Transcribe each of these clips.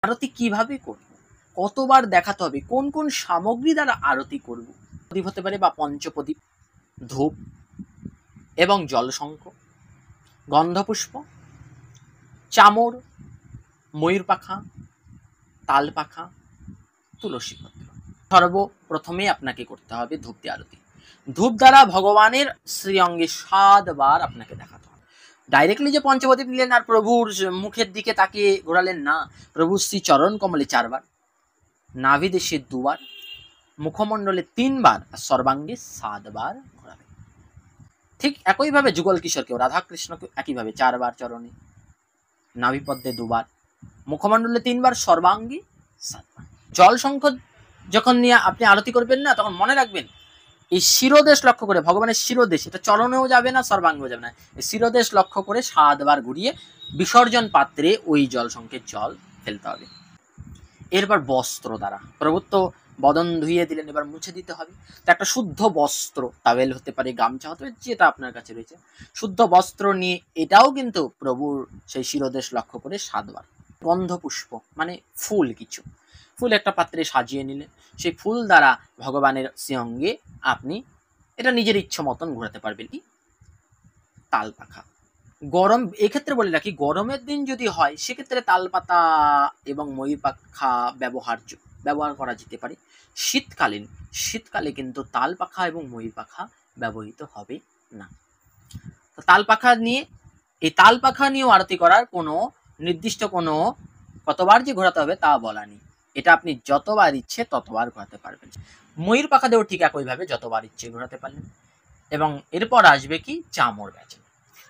আরতি কিভাবে করব, কতবার দেখাতে হবে, কোন কোন সামগ্রী দ্বারা আরতি করব। প্রদীপ হতে পারে বা পঞ্চপ্রদীপ, ধূপ এবং জলশঙ্খ, গন্ধপুষ্প, চামর, ময়ূর পাখা, তাল পাখা, তুলসী পত্র। সর্বপ্রথমে আপনাকে করতে হবে ধূপ দিয়ে আরতি। ধূপ দ্বারা ভগবানের শ্রীঅঙ্গে 7 বার আপনাকে দেখাতে হবে। ডাইরেক্টলি যে পঞ্চপ্রদীপ নিলেন আর প্রভুর মুখের দিকে তাকিয়ে ঘোরালেন না, প্রভুর শ্রী চরণ কমলে 4 বার, নাভি দেশে 2 বার, মুখমণ্ডলে 3 বার আর সর্বাঙ্গে 7 বার ঘোরাবেন। ঠিক একইভাবে যুগল কিশোরকেও, রাধা কৃষ্ণকে একইভাবে 4 বার চরণে, নাভিপদ্মে 2 বার, মুখমণ্ডলে 3 বার, সর্বাঙ্গে 7 বার। জল শঙ্খ যখন নিয়ে আপনি আরতি করবেন না, তখন মনে রাখবেন এই শিরোদেশ লক্ষ্য করে, ভগবানের শিরোদেশ, এটা চরণেও যাবে না, সর্বাঙ্গেও যাবে না, এই শিরোদেশ লক্ষ্য করে 7 বার ঘুরিয়ে বিসর্জন পাত্রে ওই জল শঙ্খের জল ফেলতে হবে। এরপর বস্ত্র দ্বারা, প্রভুর তো বদন ধুইয়ে দিলেন, এবার মুছে দিতে হবে। তো একটা শুদ্ধ বস্ত্র, টাওয়েল হতে পারে, গামছা হতে পারে, যেটা আপনার কাছে রয়েছে, শুদ্ধ বস্ত্র নিয়ে এটাও কিন্তু প্রভুর সেই শিরোদেশ লক্ষ্য করে 7 বার। গন্ধপুষ্প মানে ফুল, কিছু ফুল একটা পাত্রে সাজিয়ে নিলেন, সেই ফুল দ্বারা ভগবানের শ্রীঅঙ্গে আপনি এটা নিজের ইচ্ছা মতন ঘোরাতে পারবেন। তাল পাখা, গরম, এক্ষেত্রে বলে রাখি, গরমের দিন যদি হয় সেক্ষেত্রে তালপাতা এবং ময়ূর পাখা ব্যবহার করা যেতে পারে। শীতকালে কিন্তু তাল পাখা এবং ময়ূর পাখা ব্যবহৃত হবে না। তো তাল পাখা নিয়ে, এই তাল পাখা নিয়েও আরতি করার কোনো নির্দিষ্ট কোনো কতবার যে ঘোরাতে হবে তা বলা নেই, এটা আপনি যতবার ইচ্ছে ততবার ঘোরাতে পারবেন। ময়ূর পাখা দিয়েও ঠিক একইভাবে যতবার ইচ্ছে ঘোরাতে পারলেন। এবং এরপর আসবে কি চামর বেজন।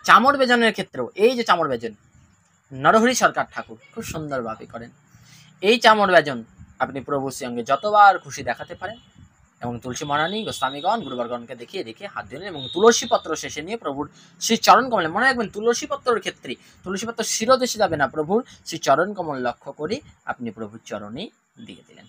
চামর বেজনের ক্ষেত্রেও এই যে চামর বেজন, নরহরি সরকার ঠাকুর খুব সুন্দরভাবে করেন। এই চামর বেজন আপনি প্রভু শ্রীঅঙ্গে যতবার খুশি দেখাতে পারেন, এবং তুলসী মহারানী, গোস্বামীগণ, গুরুবরগণকে দেখিয়ে দেখিয়ে হাত ধরে এবং তুলসী পত্র শেষে নিয়ে প্রভুর শ্রী চরণ কমলে, মনে রাখবেন তুলসী পত্রের ক্ষেত্রে তুলসী পত্র শিরোদেশে যাবে না, প্রভুর শ্রী চরণ কমল লক্ষ্য করে আপনি প্রভুর চরণে দিয়ে দিলেন।